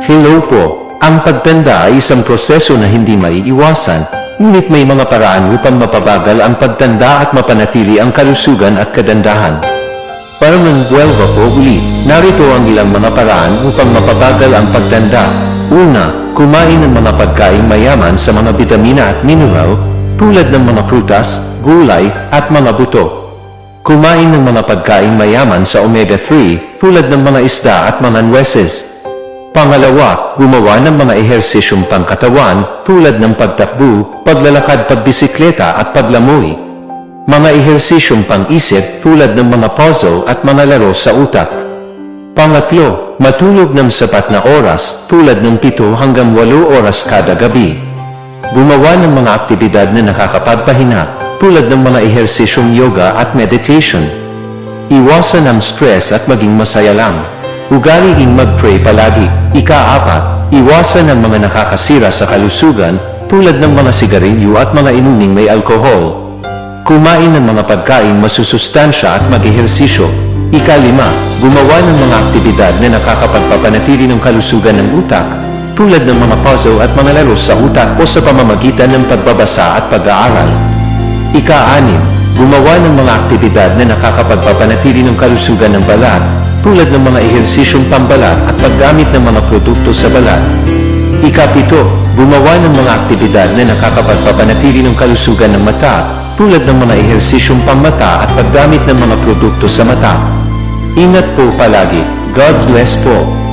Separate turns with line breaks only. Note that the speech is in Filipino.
Hello po. Ang pagtanda ay isang proseso na hindi maiiwasan, ngunit may mga paraan upang mapabagal ang pagtanda at mapanatili ang kalusugan at kagandahan. Para manbuelva po uli, narito ang ilang mga paraan upang mapabagal ang pagtanda. Una, kumain ng mga pagkain mayaman sa mga bitamina at mineral, tulad ng mga prutas, gulay, at mga buto. Kumain ng mga pagkain mayaman sa omega-3, tulad ng mga isda at mga nueces. Pangalawa, gumawa ng mga ehersisyong pangkatawan, tulad ng pagtakbo, paglalakad, pagbisikleta at paglamoy. Mga ehersisyong pang-isip, tulad ng mga puzzle at mga laro sa utak. Pangatlo, matulog ng sapat na oras, tulad ng 7 hanggang 8 oras kada gabi. Gumawa ng mga aktibidad na nakakapagpahinga, tulad ng mga ehersisyong yoga at meditation. Iwasan ang stress at maging masaya lang. Ugaliing mag-pray palagi. Ika-4, iwasan ang mga nakakasira sa kalusugan, tulad ng mga sigarilyo at mga inuming may alkohol. Kumain ng mga pagkain masusustansya at mag-ehersisyo. Ika-5, gumawa ng mga aktibidad na nakakapagpapanatili ng kalusugan ng utak, tulad ng mga puzzle at mga laro sa utak o sa pamamagitan ng pagbabasa at pag-aaral. Ika-6, gumawa ng mga aktibidad na nakakapagpapanatili ng kalusugan ng balat, tulad ng mga ehersisyong pambalat at paggamit ng mga produkto sa balat. Ika-7, gumawa ng mga aktibidad na nakakapagpapanatili ng kalusugan ng mata, tulad ng mga ehersisyong pamata at paggamit ng mga produkto sa mata. Ingat po palagi. God bless po.